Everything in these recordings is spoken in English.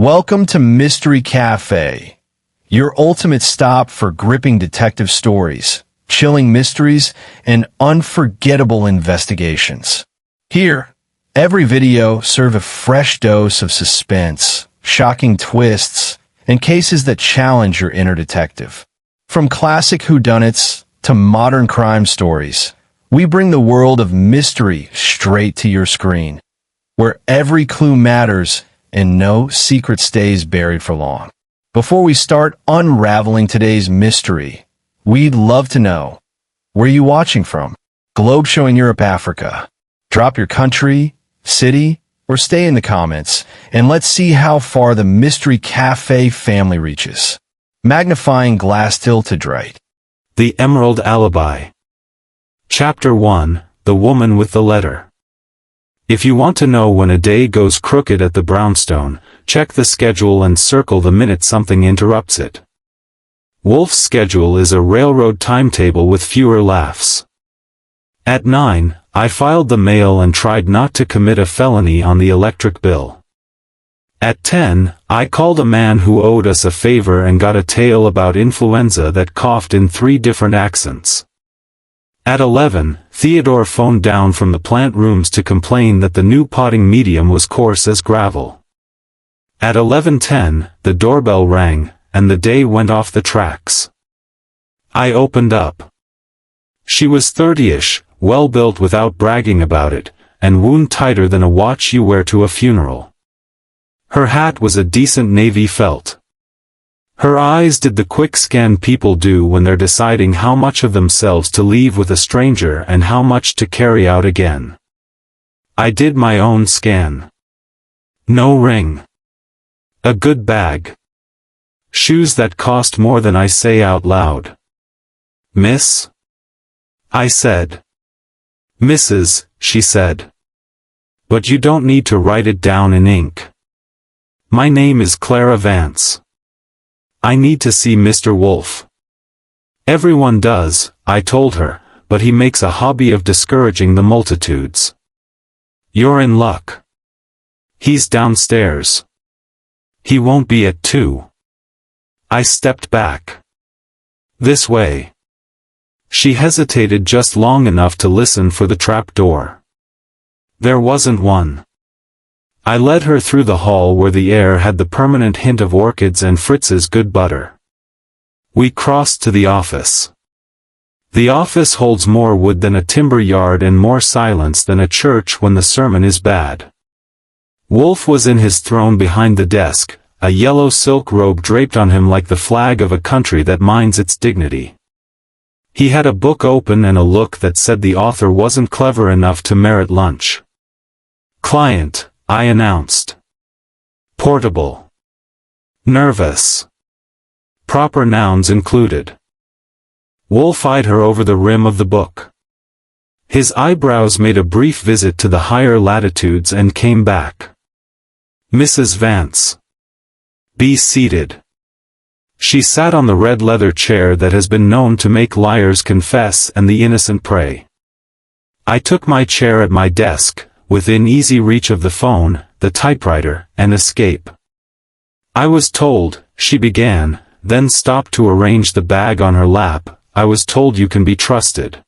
Welcome to Mystery Cafe, your ultimate stop for gripping detective stories, chilling mysteries, and unforgettable investigations. Here, every video serves a fresh dose of suspense, shocking twists, and cases that challenge your inner detective. From classic whodunits to modern crime stories, we bring the world of mystery straight to your screen, where every clue matters and no secret stays buried for long. Before we start unraveling today's mystery, we'd love to know, where are you watching from? Globe showing Europe, Africa. Drop your country, city, or stay in the comments, and let's see how far the Mystery Cafe family reaches. Magnifying glass tilted right. The Emerald Alibi. Chapter 1, The Woman with the Letter. If you want to know when a day goes crooked at the Brownstone, check the schedule and circle the minute something interrupts it. Wolfe's schedule is a railroad timetable with fewer laughs. At 9, I filed the mail and tried not to commit a felony on the electric bill. At 10, I called a man who owed us a favor and got a tale about influenza that coughed in 3 different accents. At 11, Theodore phoned down from the plant rooms to complain that the new potting medium was coarse as gravel. At 11:10, the doorbell rang, and the day went off the tracks. I opened up. She was 30-ish, well-built without bragging about it, and wound tighter than a watch you wear to a funeral. Her hat was a decent navy felt. Her eyes did the quick scan people do when they're deciding how much of themselves to leave with a stranger and how much to carry out again. I did my own scan. No ring. A good bag. Shoes that cost more than I say out loud. Miss? I said. Mrs., she said. But you don't need to write it down in ink. My name is Clara Vance. I need to see Mr. Wolfe. Everyone does, I told her, but he makes a hobby of discouraging the multitudes. You're in luck. He's downstairs. He won't be at 2. I stepped back. This way. She hesitated just long enough to listen for the trap door. There wasn't one. I led her through the hall where the air had the permanent hint of orchids and Fritz's good butter. We crossed to the office. The office holds more wood than a timber yard and more silence than a church when the sermon is bad. Wolfe was in his throne behind the desk, a yellow silk robe draped on him like the flag of a country that minds its dignity. He had a book open and a look that said the author wasn't clever enough to merit lunch. Client, I announced. Portable. Nervous. Proper nouns included. Wolfe eyed her over the rim of the book. His eyebrows made a brief visit to the higher latitudes and came back. Mrs. Vance. Be seated. She sat on the red leather chair that has been known to make liars confess and the innocent pray. I took my chair at my desk, within easy reach of the phone, the typewriter, and escape. I was told, she began, then stopped to arrange the bag on her lap, I was told you can be trusted.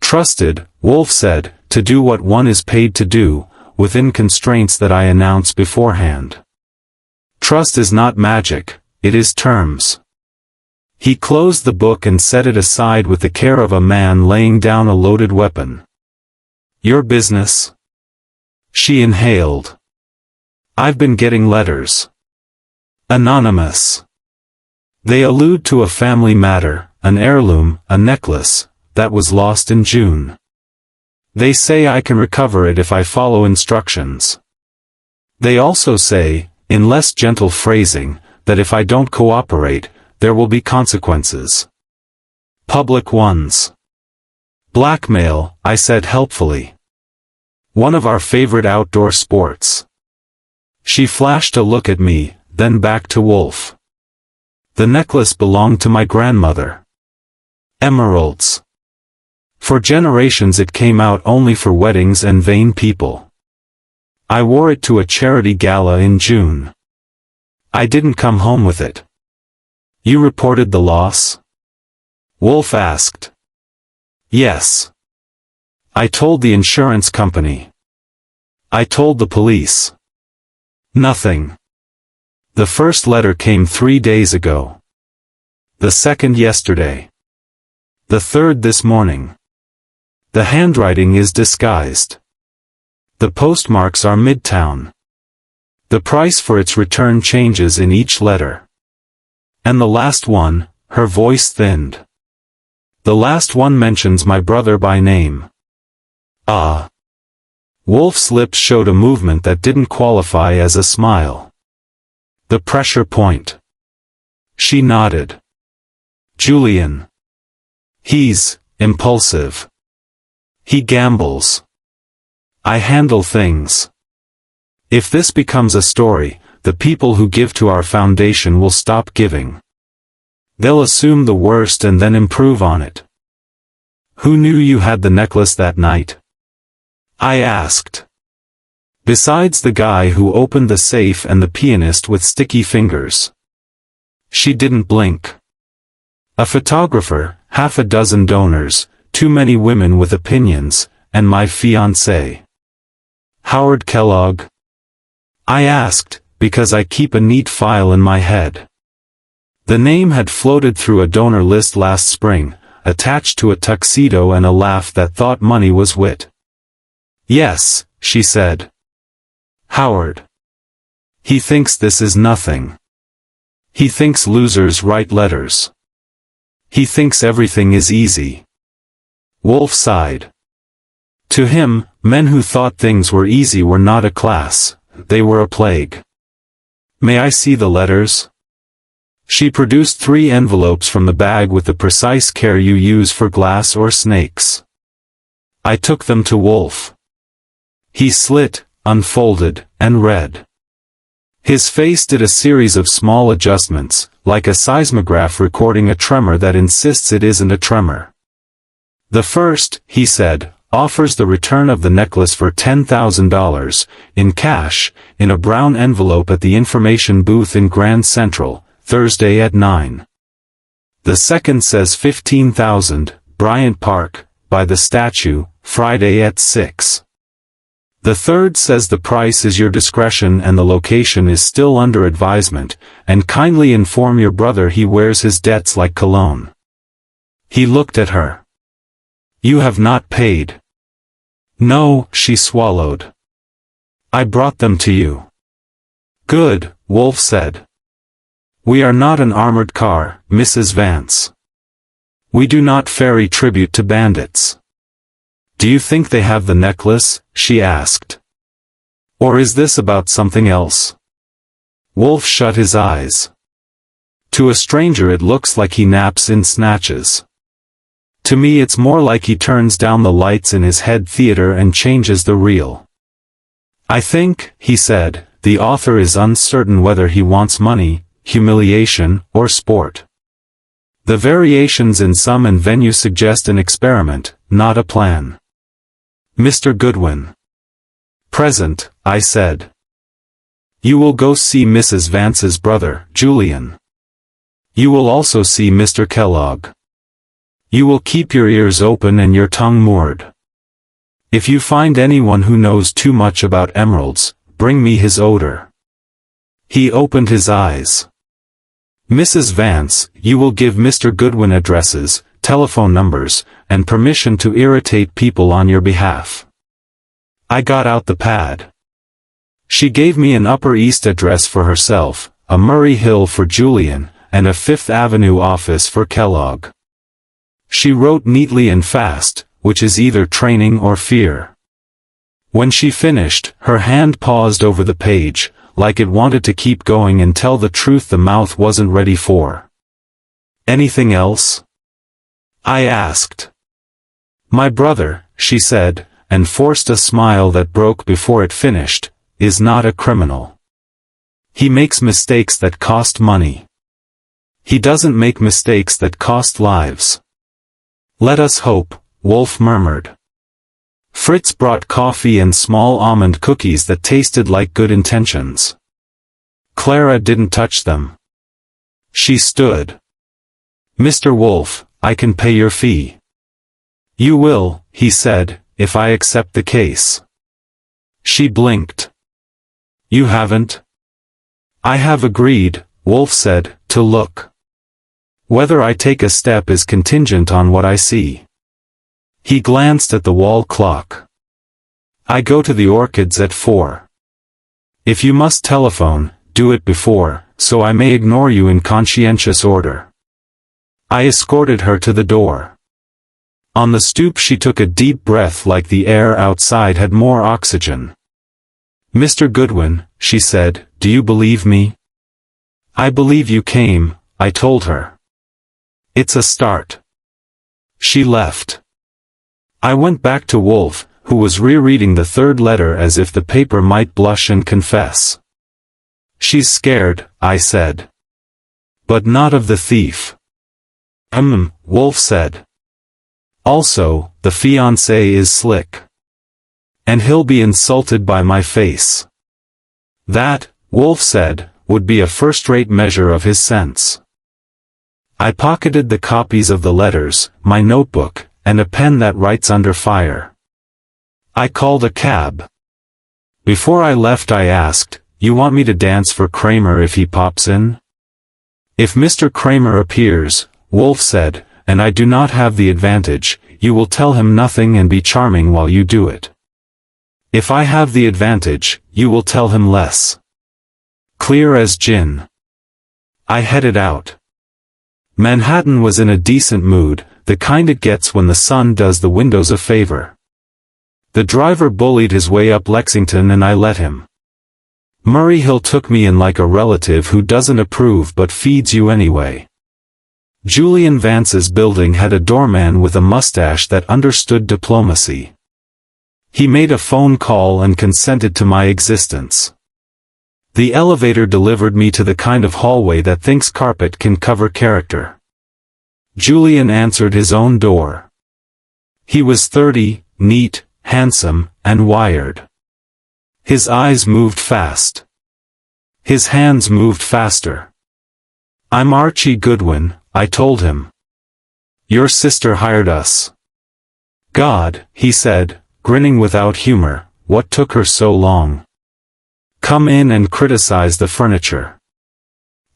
Trusted, Wolfe said, to do what one is paid to do, within constraints that I announce beforehand. Trust is not magic, it is terms. He closed the book and set it aside with the care of a man laying down a loaded weapon. Your business? She inhaled. I've been getting letters. Anonymous. They allude to a family matter, an heirloom, a necklace, that was lost in June. They say I can recover it if I follow instructions. They also say, in less gentle phrasing, that if I don't cooperate, there will be consequences. Public ones. Blackmail, I said helpfully. One of our favorite outdoor sports. She flashed a look at me, then back to Wolfe. The necklace belonged to my grandmother. Emeralds. For generations it came out only for weddings and vain people. I wore it to a charity gala in June. I didn't come home with it. You reported the loss? Wolfe asked. Yes. I told the insurance company. I told the police. Nothing. The first letter came 3 days ago. The second yesterday. The third this morning. The handwriting is disguised. The postmarks are Midtown. The price for its return changes in each letter. And the last one, her voice thinned. The last one mentions my brother by name. Ah. Wolfe's lips showed a movement that didn't qualify as a smile. The pressure point. She nodded. Julian. He's impulsive. He gambles. I handle things. If this becomes a story, the people who give to our foundation will stop giving. They'll assume the worst and then improve on it. Who knew you had the necklace that night? I asked. Besides the guy who opened the safe and the pianist with sticky fingers. She didn't blink. A photographer, half a dozen donors, too many women with opinions, and my fiancé. Howard Kellogg? I asked, because I keep a neat file in my head. The name had floated through a donor list last spring, attached to a tuxedo and a laugh that thought money was wit. Yes, she said. Howard. He thinks this is nothing. He thinks losers write letters. He thinks everything is easy. Wolfe sighed. To him, men who thought things were easy were not a class, they were a plague. May I see the letters? She produced 3 envelopes from the bag with the precise care you use for glass or snakes. I took them to Wolfe. He slit, unfolded, and read. His face did a series of small adjustments, like a seismograph recording a tremor that insists it isn't a tremor. The first, he said, offers the return of the necklace for $10,000, in cash, in a brown envelope at the information booth in Grand Central, Thursday at 9. The second says $15,000, Bryant Park, by the statue, Friday at 6. The third says the price is your discretion and the location is still under advisement, and kindly inform your brother he wears his debts like cologne. He looked at her. You have not paid. No, she swallowed. I brought them to you. Good, Wolfe said. We are not an armored car, Mrs. Vance. We do not ferry tribute to bandits. Do you think they have the necklace? She asked. Or is this about something else? Wolfe shut his eyes. To a stranger it looks like he naps in snatches. To me it's more like he turns down the lights in his head theater and changes the reel. I think, he said, the author is uncertain whether he wants money, humiliation, or sport. The variations in sum and venue suggest an experiment, not a plan. Mr. Goodwin. Present, I said. You will go see Mrs. Vance's brother, Julian. You will also see Mr. Kellogg. You will keep your ears open and your tongue moored. If you find anyone who knows too much about emeralds, bring me his odor. He opened his eyes. Mrs. Vance, you will give Mr. Goodwin addresses, telephone numbers, and permission to irritate people on your behalf. I got out the pad. She gave me an Upper East address for herself, a Murray Hill for Julian, and a Fifth Avenue office for Kellogg. She wrote neatly and fast, which is either training or fear. When she finished, her hand paused over the page, like it wanted to keep going and tell the truth the mouth wasn't ready for. Anything else? I asked. My brother, she said, and forced a smile that broke before it finished, is not a criminal. He makes mistakes that cost money. He doesn't make mistakes that cost lives. Let us hope, Wolfe murmured. Fritz brought coffee and small almond cookies that tasted like good intentions. Clara didn't touch them. She stood. "Mr. Wolfe, I can pay your fee." "You will," he said, "if I accept the case." She blinked. "You haven't?" "I have agreed," Wolfe said, "to look. Whether I take a step is contingent on what I see." He glanced at the wall clock. "I go to the Orchids at 4. If you must telephone, do it before, so I may ignore you in conscientious order." I escorted her to the door. On the stoop she took a deep breath like the air outside had more oxygen. "Mr. Goodwin," she said, "do you believe me?" "I believe you came," I told her. "It's a start." She left. I went back to Wolfe, who was rereading the third letter as if the paper might blush and confess. "She's scared," I said. "But not of the thief." Wolfe said. "Also, the fiancé is slick. And he'll be insulted by my face." That, Wolfe said, would be a first-rate measure of his sense. I pocketed the copies of the letters, my notebook, and a pen that writes under fire. I called a cab. Before I left I asked, "You want me to dance for Cramer if he pops in?" "If Mr. Cramer appears," Wolfe said, "and I do not have the advantage, you will tell him nothing and be charming while you do it. If I have the advantage, you will tell him less." Clear as gin. I headed out. Manhattan was in a decent mood, the kind it gets when the sun does the windows a favor. The driver bullied his way up Lexington and I let him. Murray Hill took me in like a relative who doesn't approve but feeds you anyway. Julian Vance's building had a doorman with a mustache that understood diplomacy. He made a phone call and consented to my existence. The elevator delivered me to the kind of hallway that thinks carpet can cover character. Julian answered his own door. He was 30, neat, handsome, and wired. His eyes moved fast. His hands moved faster. "I'm Archie Goodwin," I told him. "Your sister hired us." "God," he said, grinning without humor, "what took her so long? Come in and criticize the furniture."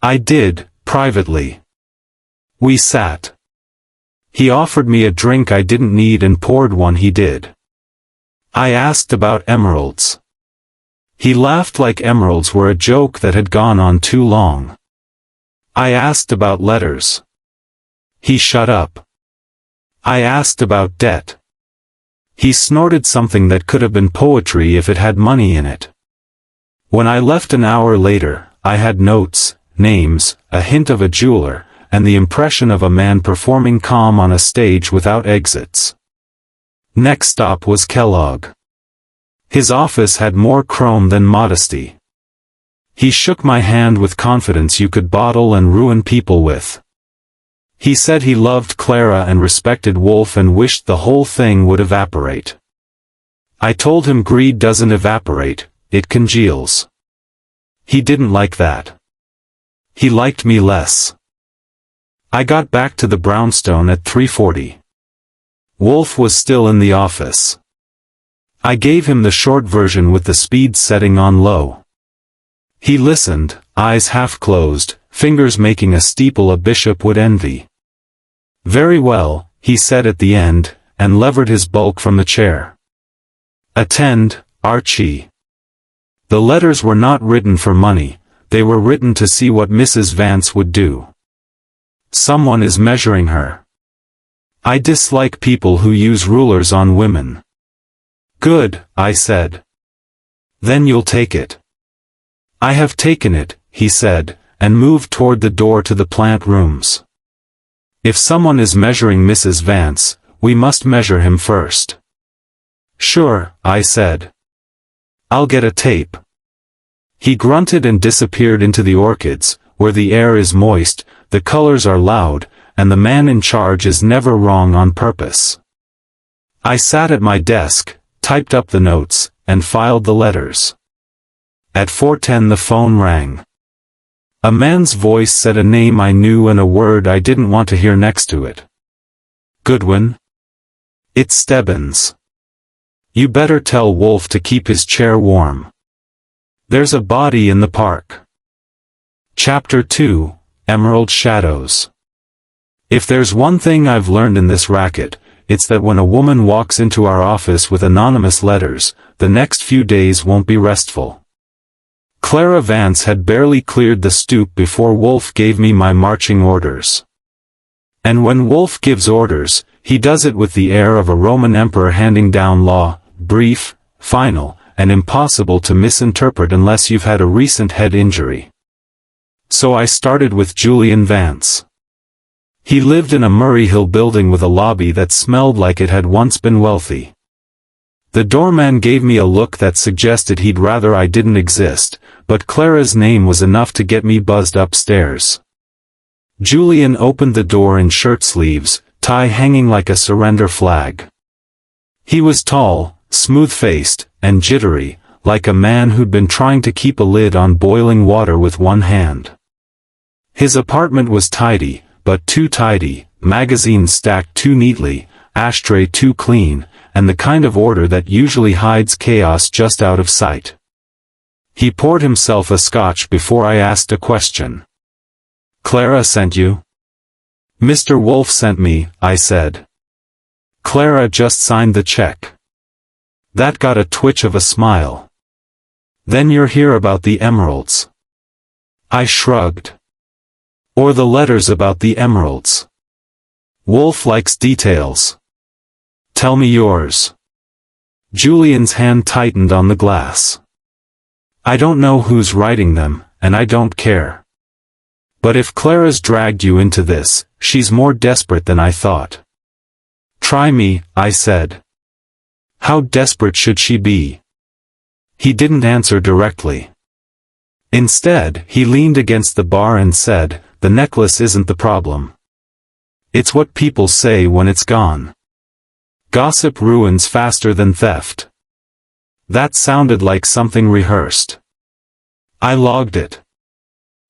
I did, privately. We sat. He offered me a drink I didn't need and poured one he did. I asked about emeralds. He laughed like emeralds were a joke that had gone on too long. I asked about letters. He shut up. I asked about debt. He snorted something that could have been poetry if it had money in it. When I left an hour later, I had notes, names, a hint of a jeweler, and the impression of a man performing calm on a stage without exits. Next stop was Kellogg. His office had more chrome than modesty. He shook my hand with confidence you could bottle and ruin people with. He said he loved Clara and respected Wolfe and wished the whole thing would evaporate. I told him greed doesn't evaporate, it congeals. He didn't like that. He liked me less. I got back to the Brownstone at 3:40. Wolfe was still in the office. I gave him the short version with the speed setting on low. He listened, eyes half closed, fingers making a steeple a bishop would envy. "Very well," he said at the end, and levered his bulk from the chair. "Attend, Archie." The letters were not written for money, they were written to see what Mrs. Vance would do. Someone is measuring her. I dislike people who use rulers on women. "Good," I said. "Then you'll take it." "I have taken it," he said, and moved toward the door to the plant rooms. "If someone is measuring Mrs. Vance, we must measure him first." "Sure," I said. "I'll get a tape." He grunted and disappeared into the Orchids, where the air is moist, the colors are loud, and the man in charge is never wrong on purpose. I sat at my desk, typed up the notes, and filed the letters. At 4:10 the phone rang. A man's voice said a name I knew and a word I didn't want to hear next to it. Goodwin? It's Stebbins. You better tell Wolfe to keep his chair warm. There's a body in the park. Chapter 2, Emerald Shadows. If there's one thing I've learned in this racket, it's that when a woman walks into our office with anonymous letters, the next few days won't be restful. Clara Vance had barely cleared the stoop before Wolfe gave me my marching orders. And when Wolfe gives orders, he does it with the air of a Roman emperor handing down law, brief, final, and impossible to misinterpret unless you've had a recent head injury. So I started with Julian Vance. He lived in a Murray Hill building with a lobby that smelled like it had once been wealthy. The doorman gave me a look that suggested he'd rather I didn't exist, but Clara's name was enough to get me buzzed upstairs. Julian opened the door in shirt sleeves, tie hanging like a surrender flag. He was tall, smooth-faced, and jittery, like a man who'd been trying to keep a lid on boiling water with one hand. His apartment was tidy, but too tidy, magazines stacked too neatly, ashtray too clean, and the kind of order that usually hides chaos just out of sight. He poured himself a scotch before I asked a question. Clara sent you? Mr. Wolfe sent me, I said. Clara just signed the check. That got a twitch of a smile. Then you're here about the emeralds. I shrugged. Or the letters about the emeralds. Wolfe likes details. Tell me yours. Julian's hand tightened on the glass. I don't know who's writing them, and I don't care. But if Clara's dragged you into this, she's more desperate than I thought. Try me, I said. How desperate should she be? He didn't answer directly. Instead, he leaned against the bar and said, the necklace isn't the problem. It's what people say when it's gone. Gossip ruins faster than theft. That sounded like something rehearsed. I logged it.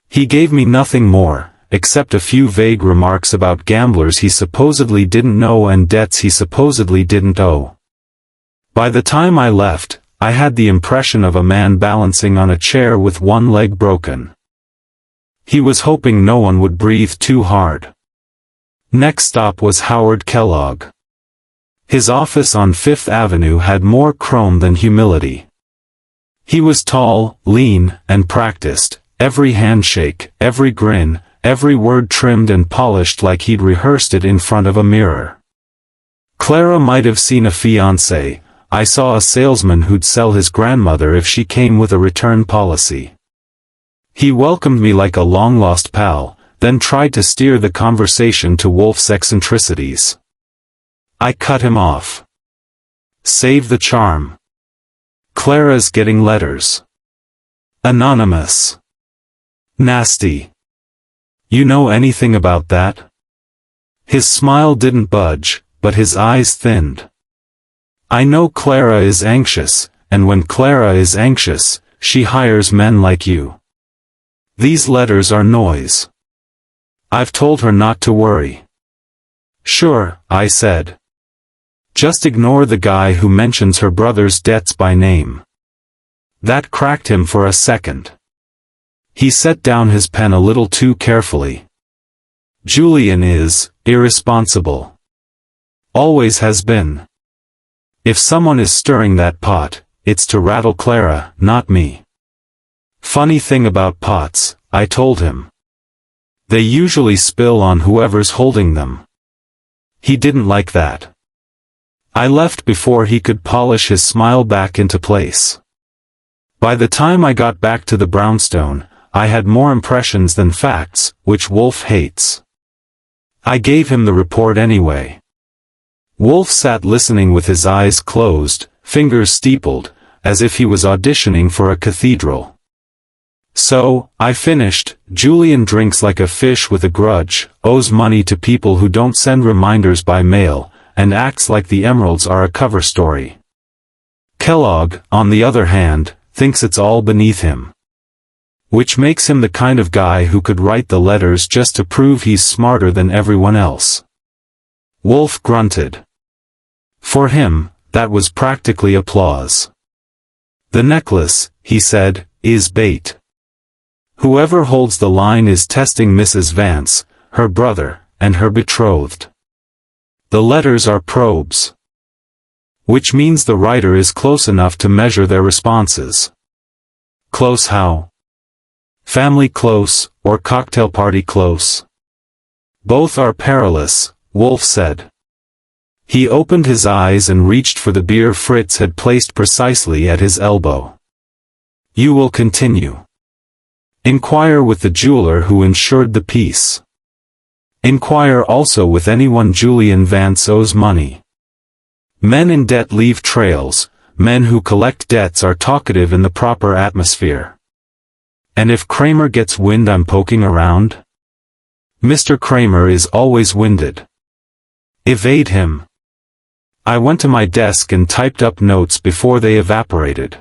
He gave me nothing more, except a few vague remarks about gamblers he supposedly didn't know and debts he supposedly didn't owe. By the time I left, I had the impression of a man balancing on a chair with one leg broken. He was hoping no one would breathe too hard. Next stop was Howard Kellogg. His office on Fifth Avenue had more chrome than humility. He was tall, lean, and practiced, every handshake, every grin, every word trimmed and polished like he'd rehearsed it in front of a mirror. Clara might have seen a fiancé. I saw a salesman who'd sell his grandmother if she came with a return policy. He welcomed me like a long-lost pal, then tried to steer the conversation to Wolfe's eccentricities. I cut him off. Save the charm. Clara's getting letters. Anonymous. Nasty. You know anything about that? His smile didn't budge, but his eyes thinned. I know Clara is anxious, and when Clara is anxious, she hires men like you. These letters are noise. I've told her not to worry. Sure, I said. Just ignore the guy who mentions her brother's debts by name. That cracked him for a second. He set down his pen a little too carefully. Julian is irresponsible. Always has been. If someone is stirring that pot, it's to rattle Clara, not me. Funny thing about pots, I told him. They usually spill on whoever's holding them. He didn't like that. I left before he could polish his smile back into place. By the time I got back to the Brownstone, I had more impressions than facts, which Wolfe hates. I gave him the report anyway. Wolfe sat listening with his eyes closed, fingers steepled, as if he was auditioning for a cathedral. So, I finished. Julian drinks like a fish with a grudge, owes money to people who don't send reminders by mail, and acts like the emeralds are a cover story. Kellogg, on the other hand, thinks it's all beneath him. Which makes him the kind of guy who could write the letters just to prove he's smarter than everyone else. Wolfe grunted. For him, that was practically applause. The necklace, he said, is bait. Whoever holds the line is testing Mrs. Vance, her brother, and her betrothed. The letters are probes. Which means the writer is close enough to measure their responses. Close how? Family close, or cocktail party close? Both are perilous, Wolfe said. He opened his eyes and reached for the beer Fritz had placed precisely at his elbow. You will continue. Inquire with the jeweler who insured the piece. Inquire also with anyone Julian Vance owes money. Men in debt leave trails, men who collect debts are talkative in the proper atmosphere. And if Cramer gets wind I'm poking around? Mr. Cramer is always winded. Evade him. I went to my desk and typed up notes before they evaporated.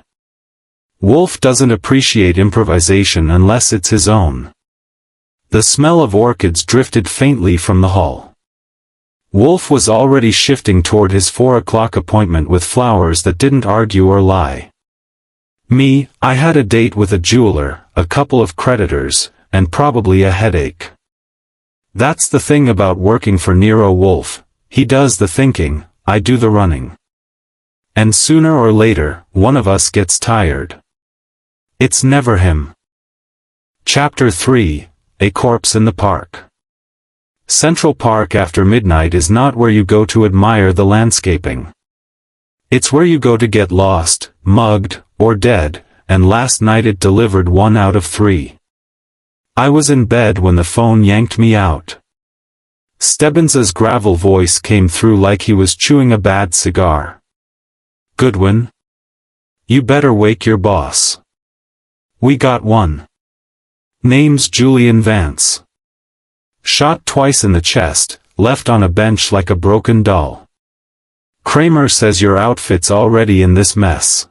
Wolfe doesn't appreciate improvisation unless it's his own. The smell of orchids drifted faintly from the hall. Wolfe was already shifting toward his 4 o'clock appointment with flowers that didn't argue or lie. Me, I had a date with a jeweler, a couple of creditors, and probably a headache. That's the thing about working for Nero Wolfe, he does the thinking, I do the running. And sooner or later, one of us gets tired. It's never him. Chapter 3, A Corpse in the Park. Central Park after midnight is not where you go to admire the landscaping. It's where you go to get lost, mugged, or dead, and last night it delivered 1 out of 3. I was in bed when the phone yanked me out. Stebbins' gravel voice came through like he was chewing a bad cigar. Goodwin? You better wake your boss. We got one. Name's Julian Vance. Shot twice in the chest, left on a bench like a broken doll. Cramer says your outfit's already in this mess.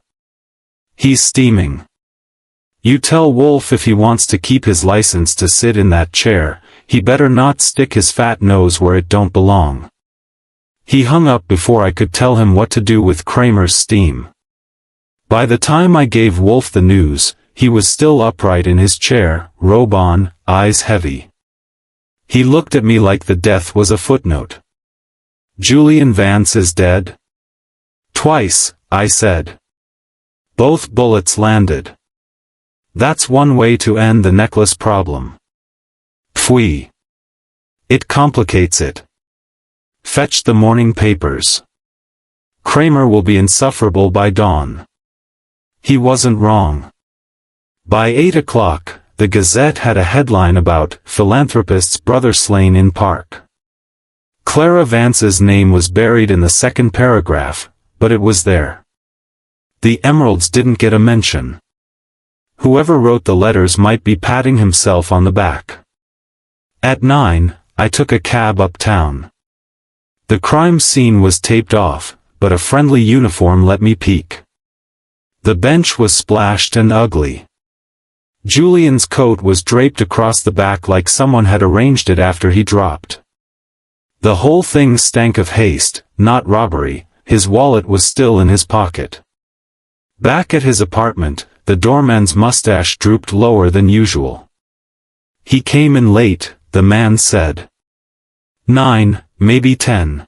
He's steaming. You tell Wolfe if he wants to keep his license to sit in that chair, he better not stick his fat nose where it don't belong. He hung up before I could tell him what to do with Cramer's steam. By the time I gave Wolfe the news, he was still upright in his chair, robe on, eyes heavy. He looked at me like the death was a footnote. Julian Vance is dead? Twice, I said. Both bullets landed. That's one way to end the necklace problem. Pfui. It complicates it. Fetch the morning papers. Cramer will be insufferable by dawn. He wasn't wrong. By 8 o'clock, the Gazette had a headline about philanthropist's brother slain in park. Clara Vance's name was buried in the second paragraph, but it was there. The Emeralds didn't get a mention. Whoever wrote the letters might be patting himself on the back. At 9, I took a cab uptown. The crime scene was taped off, but a friendly uniform let me peek. The bench was splashed and ugly. Julian's coat was draped across the back like someone had arranged it after he dropped. The whole thing stank of haste, not robbery. His wallet was still in his pocket. Back at his apartment, the doorman's mustache drooped lower than usual. He came in late, the man said. 9, maybe 10.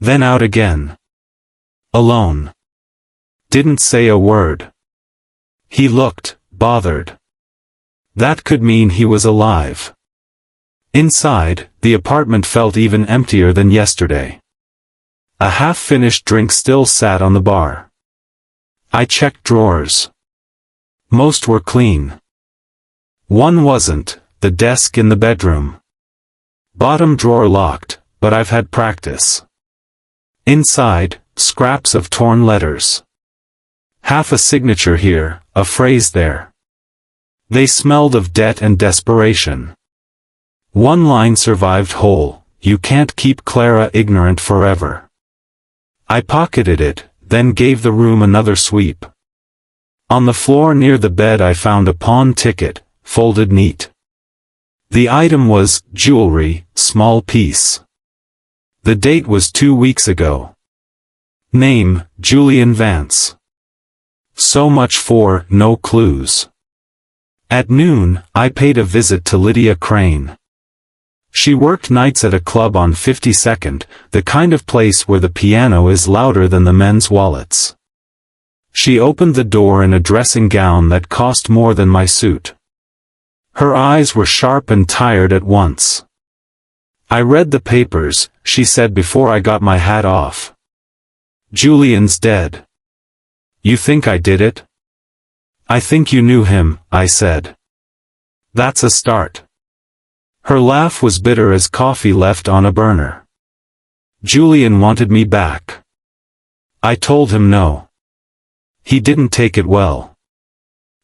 Then out again. Alone. Didn't say a word. He looked bothered. That could mean he was alive. Inside, the apartment felt even emptier than yesterday. A half-finished drink still sat on the bar. I checked drawers. Most were clean. One wasn't, the desk in the bedroom. Bottom drawer locked, but I've had practice. Inside, scraps of torn letters. Half a signature here, a phrase there. They smelled of debt and desperation. One line survived whole, you can't keep Clara ignorant forever. I pocketed it, then gave the room another sweep. On the floor near the bed I found a pawn ticket, folded neat. The item was jewelry, small piece. The date was 2 weeks ago. Name, Julian Vance. So much for no clues. At noon, I paid a visit to Lydia Crane. She worked nights at a club on 52nd, the kind of place where the piano is louder than the men's wallets. She opened the door in a dressing gown that cost more than my suit. Her eyes were sharp and tired at once. I read the papers, she said before I got my hat off. Julian's dead. You think I did it? I think you knew him, I said. That's a start. Her laugh was bitter as coffee left on a burner. Julian wanted me back. I told him no. He didn't take it well.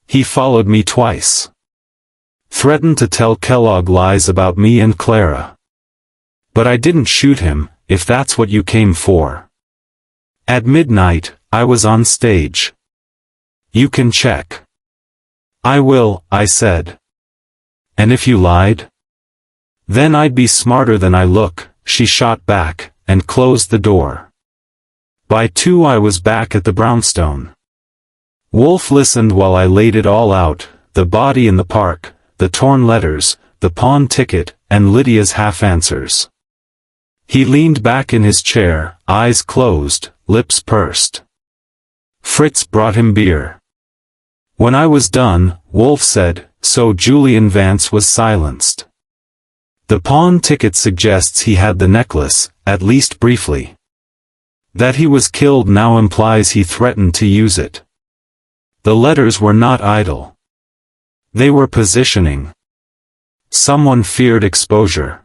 He followed me twice. Threatened to tell Kellogg lies about me and Clara. But I didn't shoot him, if that's what you came for. At midnight, I was on stage. You can check. I will, I said. And if you lied? Then I'd be smarter than I look, she shot back, and closed the door. By 2 I was back at the Brownstone. Wolfe listened while I laid it all out, the body in the park, the torn letters, the pawn ticket, and Lydia's half-answers. He leaned back in his chair, eyes closed, lips pursed. Fritz brought him beer. When I was done, Wolfe said, so Julian Vance was silenced. The pawn ticket suggests he had the necklace, at least briefly. That he was killed now implies he threatened to use it. The letters were not idle. They were positioning. Someone feared exposure.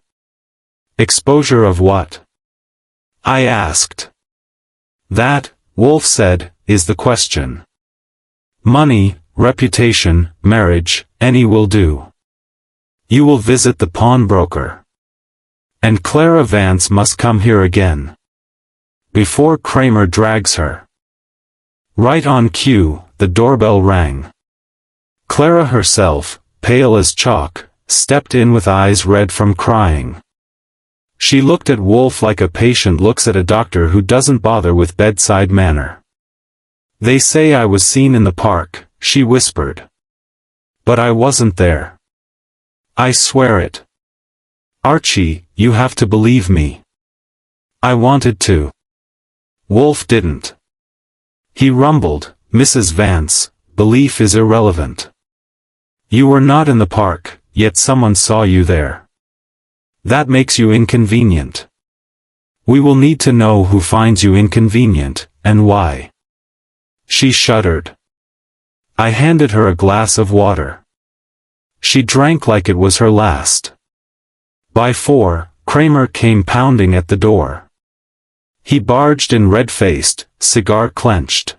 Exposure of what? I asked. That, Wolfe said, is the question. Money, reputation, marriage, any will do. You will visit the pawnbroker. And Clara Vance must come here again. Before Cramer drags her. Right on cue, the doorbell rang. Clara herself, pale as chalk, stepped in with eyes red from crying. She looked at Wolfe like a patient looks at a doctor who doesn't bother with bedside manner. They say I was seen in the park, she whispered. But I wasn't there. I swear it. Archie, you have to believe me. I wanted to. Wolfe didn't. He rumbled, Mrs. Vance, belief is irrelevant. You were not in the park, yet someone saw you there. That makes you inconvenient. We will need to know who finds you inconvenient, and why. She shuddered. I handed her a glass of water. She drank like it was her last. By 4, Cramer came pounding at the door. He barged in red-faced, cigar clenched.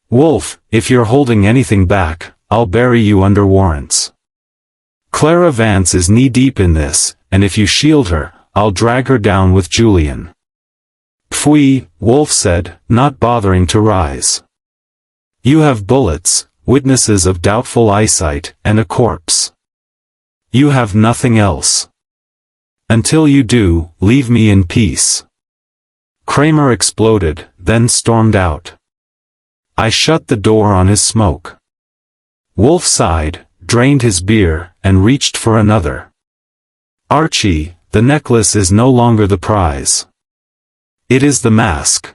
Wolfe, if you're holding anything back, I'll bury you under warrants. Clara Vance is knee-deep in this, and if you shield her, I'll drag her down with Julian. Pfui, Wolfe said, not bothering to rise. You have bullets, witnesses of doubtful eyesight, and a corpse. You have nothing else. Until you do, leave me in peace. Cramer exploded, then stormed out. I shut the door on his smoke. Wolfe sighed, drained his beer, and reached for another. Archie, the necklace is no longer the prize. It is the mask.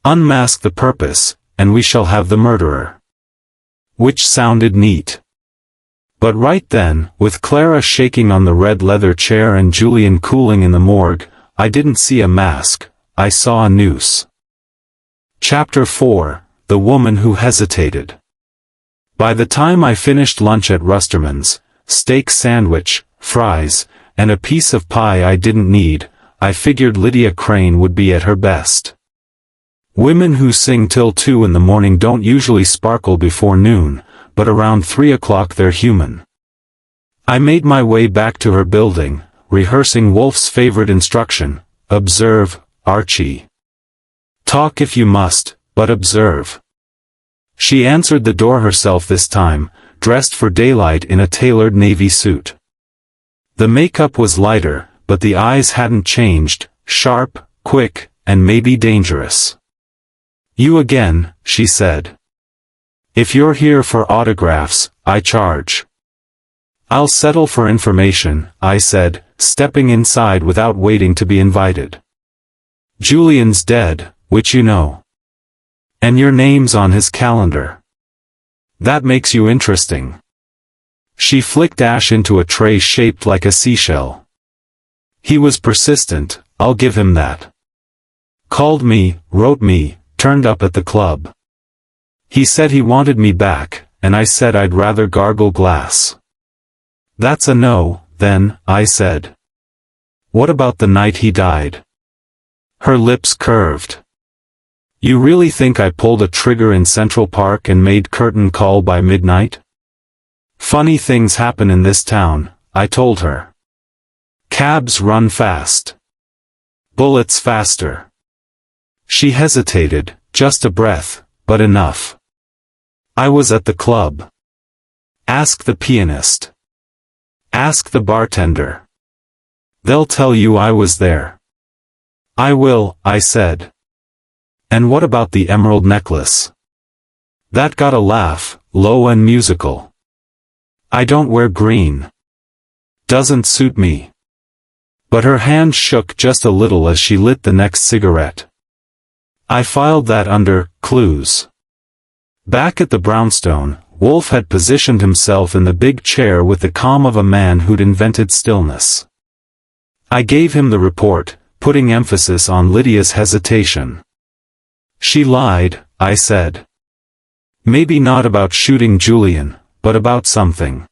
Unmask the purpose, and we shall have the murderer. Which sounded neat. But right then, with Clara shaking on the red leather chair and Julian cooling in the morgue, I didn't see a mask, I saw a noose. Chapter 4, The Woman Who Hesitated. By the time I finished lunch at Rusterman's, steak sandwich, fries, and a piece of pie I didn't need, I figured Lydia Crane would be at her best. Women who sing till 2 in the morning don't usually sparkle before noon, but around 3 o'clock they're human. I made my way back to her building, rehearsing Wolfe's favorite instruction, observe, Archie. Talk if you must, but observe. She answered the door herself this time, dressed for daylight in a tailored navy suit. The makeup was lighter, but the eyes hadn't changed, sharp, quick, and maybe dangerous. "You again," she said. "If you're here for autographs, I charge." "I'll settle for information," I said, stepping inside without waiting to be invited. "Julian's dead, which you know. And your name's on his calendar. That makes you interesting." She flicked ash into a tray shaped like a seashell. "He was persistent, I'll give him that. Called me, wrote me, turned up at the club. He said he wanted me back, and I said I'd rather gargle glass." "That's a no, then," I said. "What about the night he died?" Her lips curved. "You really think I pulled a trigger in Central Park and made curtain call by midnight?" "Funny things happen in this town," I told her. "Cabs run fast. Bullets faster." She hesitated, just a breath, but enough. "I was at the club. Ask the pianist. Ask the bartender. They'll tell you I was there." "I will," I said. "And what about the emerald necklace?" That got a laugh, low and musical. "I don't wear green. Doesn't suit me." But her hand shook just a little as she lit the next cigarette. I filed that under clues. Back at the Brownstone, Wolfe had positioned himself in the big chair with the calm of a man who'd invented stillness. I gave him the report, putting emphasis on Lydia's hesitation. "She lied," I said. "Maybe not about shooting Julian, but about something."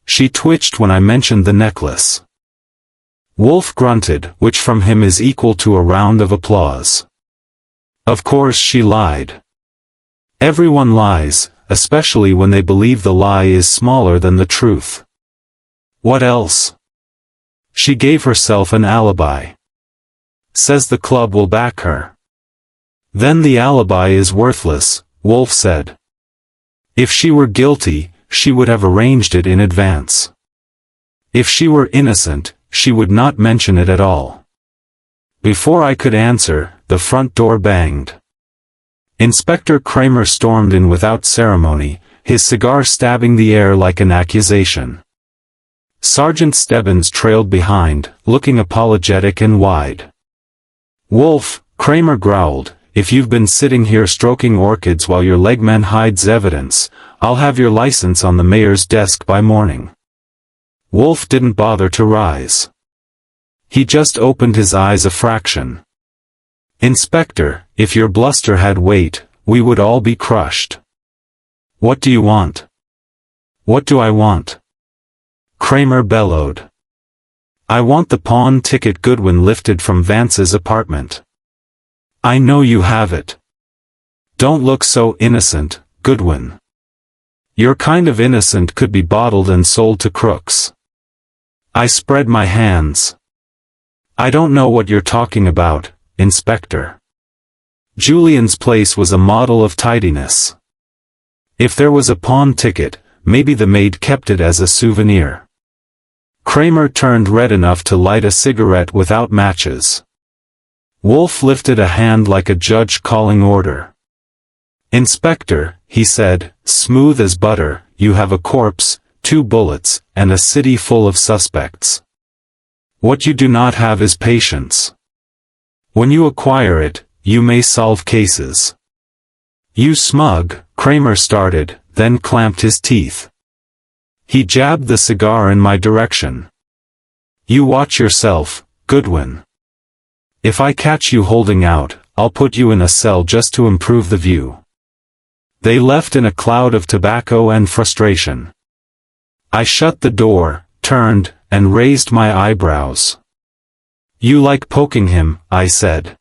She twitched when I mentioned the necklace. Wolfe grunted, which from him is equal to a round of applause. Of course she lied. Everyone lies, especially when they believe the lie is smaller than the truth. "What else?" "She gave herself an alibi. Says the club will back her." "Then the alibi is worthless," Wolfe said. "If she were guilty, she would have arranged it in advance. If she were innocent, she would not mention it at all." Before I could answer, the front door banged. Inspector Cramer stormed in without ceremony, his cigar stabbing the air like an accusation. Sergeant Stebbins trailed behind, looking apologetic and wide. "Wolfe," Cramer growled, "if you've been sitting here stroking orchids while your legman hides evidence, I'll have your license on the mayor's desk by morning." Wolfe didn't bother to rise. He just opened his eyes a fraction. "Inspector, if your bluster had weight, we would all be crushed." "What do you want?" "What do I want?" Cramer bellowed. "I want the pawn ticket Goodwin lifted from Vance's apartment." "I know you have it. Don't look so innocent, Goodwin. Your kind of innocent could be bottled and sold to crooks." I spread my hands. "I don't know what you're talking about, Inspector. Julian's place was a model of tidiness. If there was a pawn ticket, maybe the maid kept it as a souvenir." Cramer turned red enough to light a cigarette without matches. Wolfe lifted a hand like a judge calling order. "Inspector," he said, smooth as butter, "you have a corpse, 2 bullets, and a city full of suspects. What you do not have is patience. When you acquire it, you may solve cases." "You smug," Cramer started, then clamped his teeth. He jabbed the cigar in my direction. "You watch yourself, Goodwin. If I catch you holding out, I'll put you in a cell just to improve the view." They left in a cloud of tobacco and frustration. I shut the door, turned, and raised my eyebrows. "You like poking him," I said.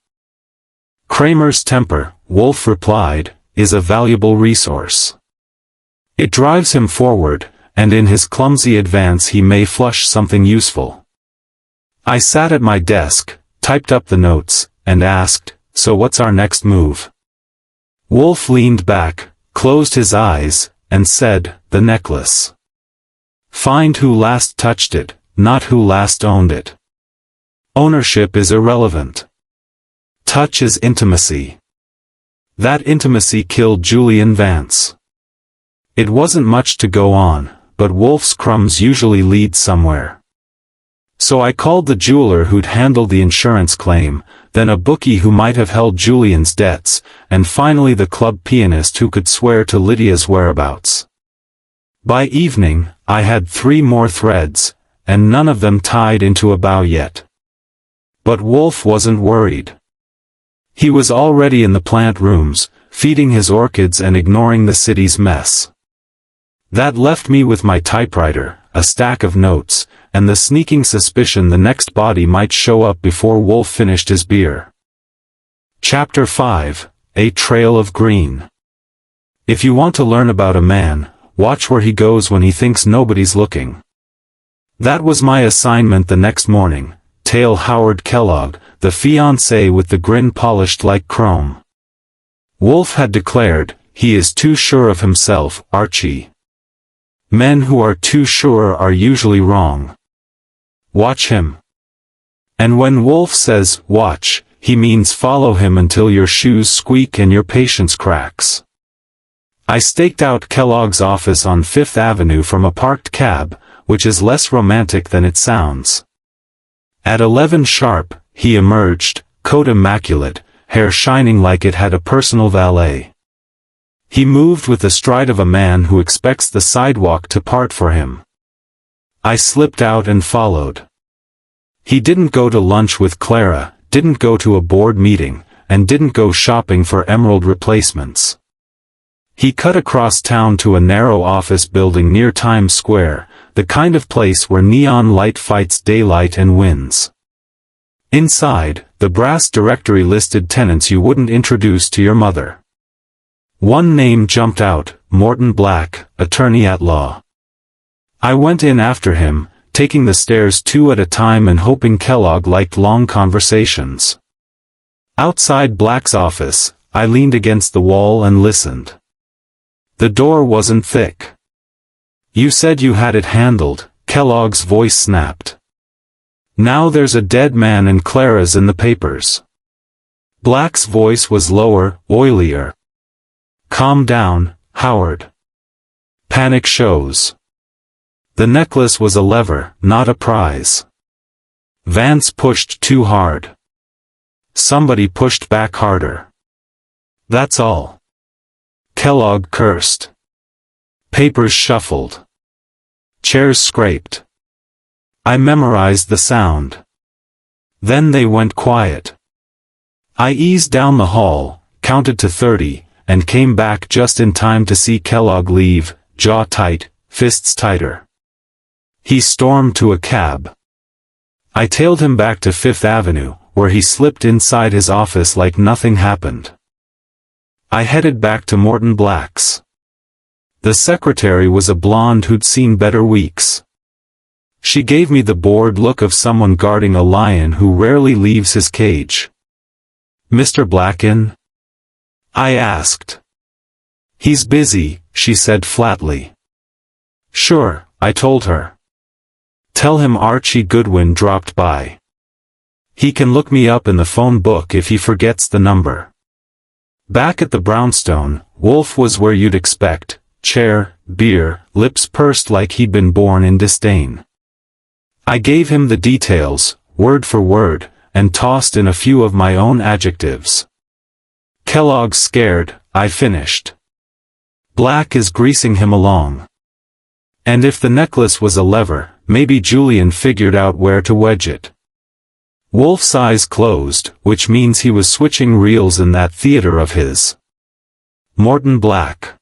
"Cramer's temper," Wolfe replied, "is a valuable resource. It drives him forward, and in his clumsy advance he may flush something useful." I sat at my desk, typed up the notes, and asked, "So what's our next move?" Wolfe leaned back, closed his eyes, and said, "The necklace. Find who last touched it, not who last owned it. Ownership is irrelevant. Touch is intimacy." That intimacy killed Julian Vance. It wasn't much to go on, but Wolfe's crumbs usually lead somewhere. So I called the jeweler who'd handled the insurance claim, then a bookie who might have held Julian's debts, and finally the club pianist who could swear to Lydia's whereabouts. By evening, I had 3 more threads, and none of them tied into a bow yet. But Wolfe wasn't worried. He was already in the plant rooms, feeding his orchids and ignoring the city's mess. That left me with my typewriter, a stack of notes, and the sneaking suspicion the next body might show up before Wolfe finished his beer. Chapter 5, A Trail of Green. If you want to learn about a man, watch where he goes when he thinks nobody's looking. That was my assignment the next morning. Tail Howard Kellogg, the fiancé with the grin polished like chrome. Wolfe had declared, "He is too sure of himself, Archie. Men who are too sure are usually wrong. Watch him." And when Wolfe says, "watch," he means follow him until your shoes squeak and your patience cracks. I staked out Kellogg's office on 5th Avenue from a parked cab, which is less romantic than it sounds. At 11 sharp, he emerged, coat immaculate, hair shining like it had a personal valet. He moved with the stride of a man who expects the sidewalk to part for him. I slipped out and followed. He didn't go to lunch with Clara, didn't go to a board meeting, and didn't go shopping for emerald replacements. He cut across town to a narrow office building near Times Square, the kind of place where neon light fights daylight and wins. Inside, the brass directory listed tenants you wouldn't introduce to your mother. One name jumped out, Morton Black, attorney at law. I went in after him, taking the stairs 2 at a time and hoping Kellogg liked long conversations. Outside Black's office, I leaned against the wall and listened. The door wasn't thick. "You said you had it handled," Kellogg's voice snapped. "Now there's a dead man and Clara's in the papers." Black's voice was lower, oilier. "Calm down, Howard. Panic shows. The necklace was a lever, not a prize. Vance pushed too hard. Somebody pushed back harder. That's all." Kellogg cursed. Papers shuffled. Chairs scraped. I memorized the sound. Then they went quiet. I eased down the hall, counted to 30, and came back just in time to see Kellogg leave, jaw tight, fists tighter. He stormed to a cab. I tailed him back to 5th Avenue, where he slipped inside his office like nothing happened. I headed back to Morton Black's. The secretary was a blonde who'd seen better weeks. She gave me the bored look of someone guarding a lion who rarely leaves his cage. "Mr. Black in?" I asked. "He's busy," she said flatly. "Sure," I told her. "Tell him Archie Goodwin dropped by. He can look me up in the phone book if he forgets the number." Back at the Brownstone, Wolfe was where you'd expect, chair, beer, lips pursed like he'd been born in disdain. I gave him the details, word for word, and tossed in a few of my own adjectives. "Kellogg's scared," I finished. "Black is greasing him along. And if the necklace was a lever, maybe Julian figured out where to wedge it." Wolfe's eyes closed, which means he was switching reels in that theater of his. Morton Black.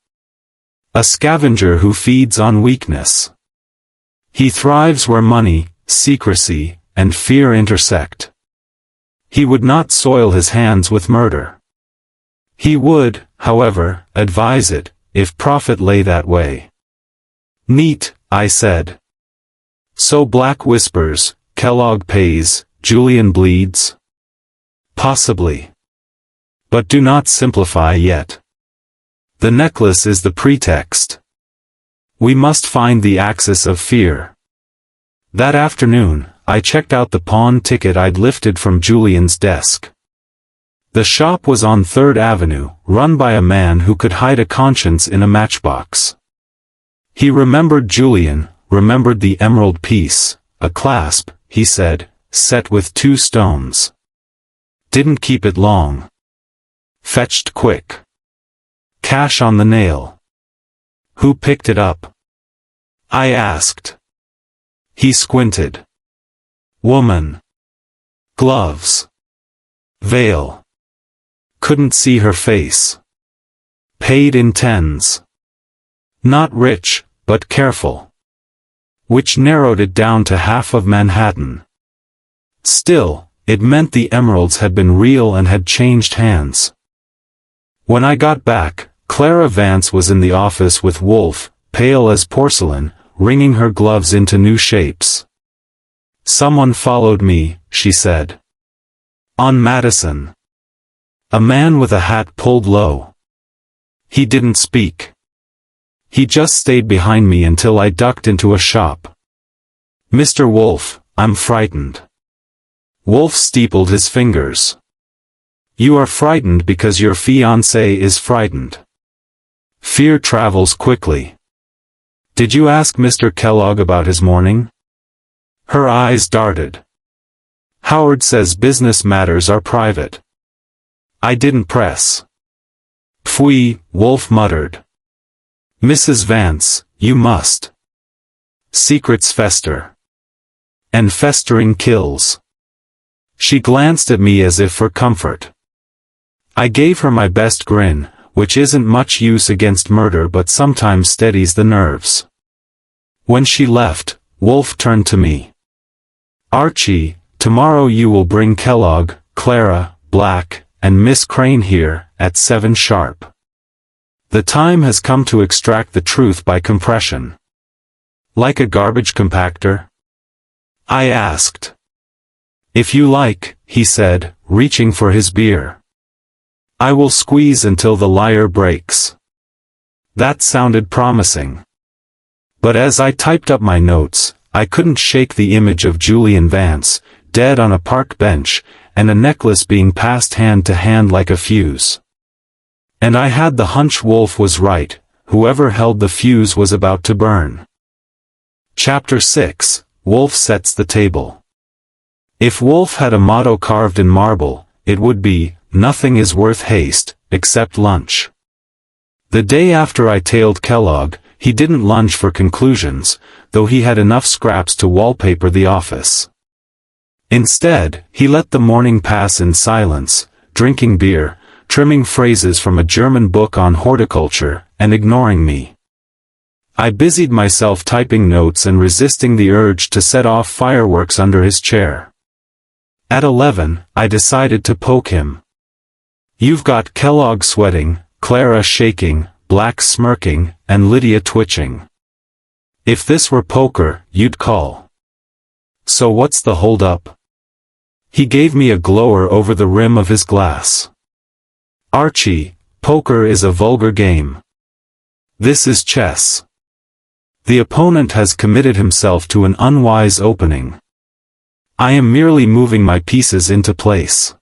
A scavenger who feeds on weakness. He thrives where money, secrecy, and fear intersect. He would not soil his hands with murder. He would, however, advise it, if profit lay that way. "Neat," I said. "So Black whispers, Kellogg pays, Julian bleeds?" "Possibly. But do not simplify yet. The necklace is the pretext. We must find the axis of fear. That afternoon, I checked out the pawn ticket I'd lifted from Julian's desk. The shop was on 3rd Avenue, run by a man who could hide a conscience in a matchbox. He remembered Julian, remembered the emerald piece, a clasp, he said, set with 2 stones. Didn't keep it long. Fetched quick. Cash on the nail. Who picked it up? I asked. He squinted. Woman. Gloves. Veil. Couldn't see her face. Paid in 10s. Not rich, but careful. Which narrowed it down to half of Manhattan. Still, it meant the emeralds had been real and had changed hands. When I got back, Clara Vance was in the office with Wolfe, pale as porcelain, wringing her gloves into new shapes. Someone followed me, she said. On Madison. A man with a hat pulled low. He didn't speak. He just stayed behind me until I ducked into a shop. Mr. Wolfe, I'm frightened. Wolfe steepled his fingers. You are frightened because your fiancé is frightened. Fear travels quickly. Did you ask Mr. Kellogg about his morning? Her eyes darted. Howard says business matters are private. I didn't press. Pfui, Wolfe muttered. Mrs. Vance, you must. Secrets fester. And festering kills. She glanced at me as if for comfort. I gave her my best grin, which isn't much use against murder but sometimes steadies the nerves. When she left, Wolfe turned to me. Archie, tomorrow you will bring Kellogg, Clara, Black, and Miss Crane here, at 7 sharp. The time has come to extract the truth by compression. Like a garbage compactor? I asked. If you like, he said, reaching for his beer. I will squeeze until the liar breaks. That sounded promising. But as I typed up my notes, I couldn't shake the image of Julian Vance, dead on a park bench, and a necklace being passed hand to hand like a fuse. And I had the hunch Wolfe was right, whoever held the fuse was about to burn. Chapter 6, Wolfe sets the table. If Wolfe had a motto carved in marble, it would be, nothing is worth haste, except lunch. The day after I tailed Kellogg, he didn't lunge for conclusions, though he had enough scraps to wallpaper the office. Instead, he let the morning pass in silence, drinking beer, trimming phrases from a German book on horticulture, and ignoring me. I busied myself typing notes and resisting the urge to set off fireworks under his chair. At 11, I decided to poke him. You've got Kellogg sweating, Clara shaking, Black smirking, and Lydia twitching. If this were poker, you'd call. So what's the hold-up? He gave me a glower over the rim of his glass. Archie, poker is a vulgar game. This is chess. The opponent has committed himself to an unwise opening. I am merely moving my pieces into place.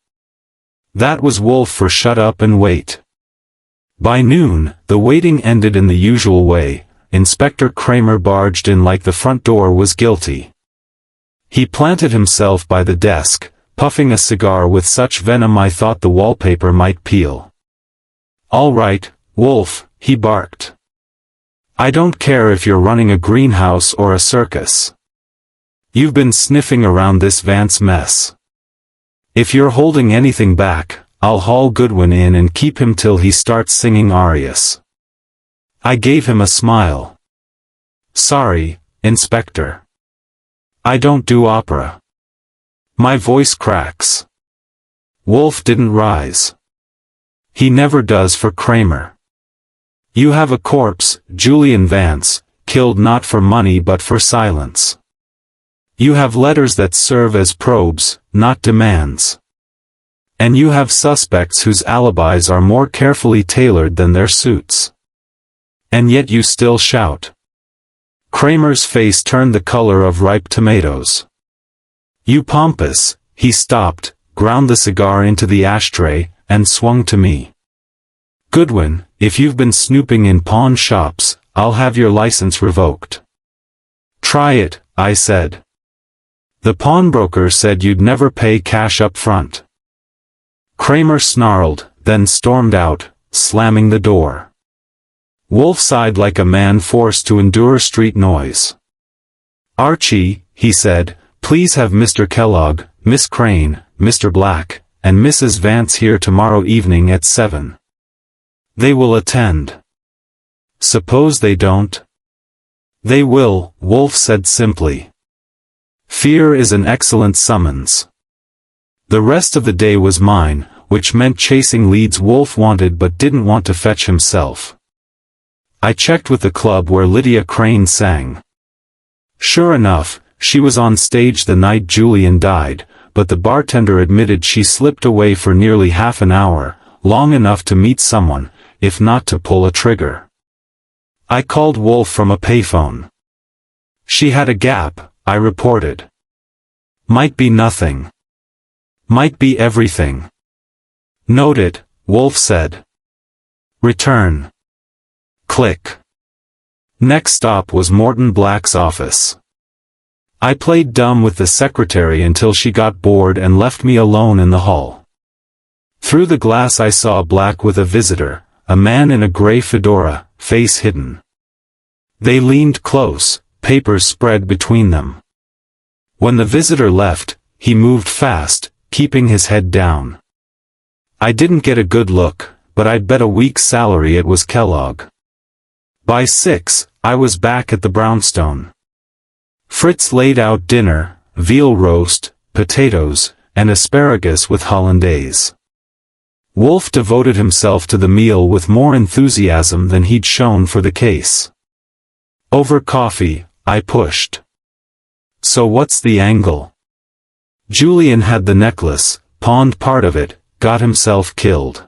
That was Wolfe for shut up and wait. By noon, the waiting ended in the usual way. Inspector Cramer barged in like the front door was guilty. He planted himself by the desk, puffing a cigar with such venom I thought the wallpaper might peel. All right, Wolfe, he barked. I don't care if you're running a greenhouse or a circus. You've been sniffing around this Vance mess. If you're holding anything back, I'll haul Goodwin in and keep him till he starts singing arias. I gave him a smile. Sorry, Inspector. I don't do opera. My voice cracks. Wolfe didn't rise. He never does for Cramer. You have a corpse, Julian Vance, killed not for money but for silence. You have letters that serve as probes, not demands. And you have suspects whose alibis are more carefully tailored than their suits. And yet you still shout. Cramer's face turned the color of ripe tomatoes. You pompous, he stopped, ground the cigar into the ashtray, and swung to me. Goodwin, if you've been snooping in pawn shops, I'll have your license revoked. Try it, I said. The pawnbroker said you'd never pay cash up front. Cramer snarled, then stormed out, slamming the door. Wolfe sighed like a man forced to endure street noise. Archie, he said, please have Mr. Kellogg, Miss Crane, Mr. Black, and Mrs. Vance here tomorrow evening at 7. They will attend. Suppose they don't? They will, Wolfe said simply. Fear is an excellent summons. The rest of the day was mine, which meant chasing leads Wolfe wanted but didn't want to fetch himself. I checked with the club where Lydia Crane sang. Sure enough, she was on stage the night Julian died, but the bartender admitted she slipped away for nearly half an hour, long enough to meet someone, if not to pull a trigger. I called Wolfe from a payphone. She had a gap, I reported. Might be nothing. Might be everything. Note it, Wolfe said. Return. Click. Next stop was Morton Black's office. I played dumb with the secretary until she got bored and left me alone in the hall. Through the glass I saw Black with a visitor, a man in a gray fedora, face hidden. They leaned close, papers spread between them. When the visitor left, he moved fast, keeping his head down. I didn't get a good look, but I'd bet a week's salary it was Kellogg. By 6, I was back at the Brownstone. Fritz laid out dinner, veal roast, potatoes, and asparagus with hollandaise. Wolfe devoted himself to the meal with more enthusiasm than he'd shown for the case. Over coffee, I pushed. So what's the angle? Julian had the necklace, pawned part of it, got himself killed.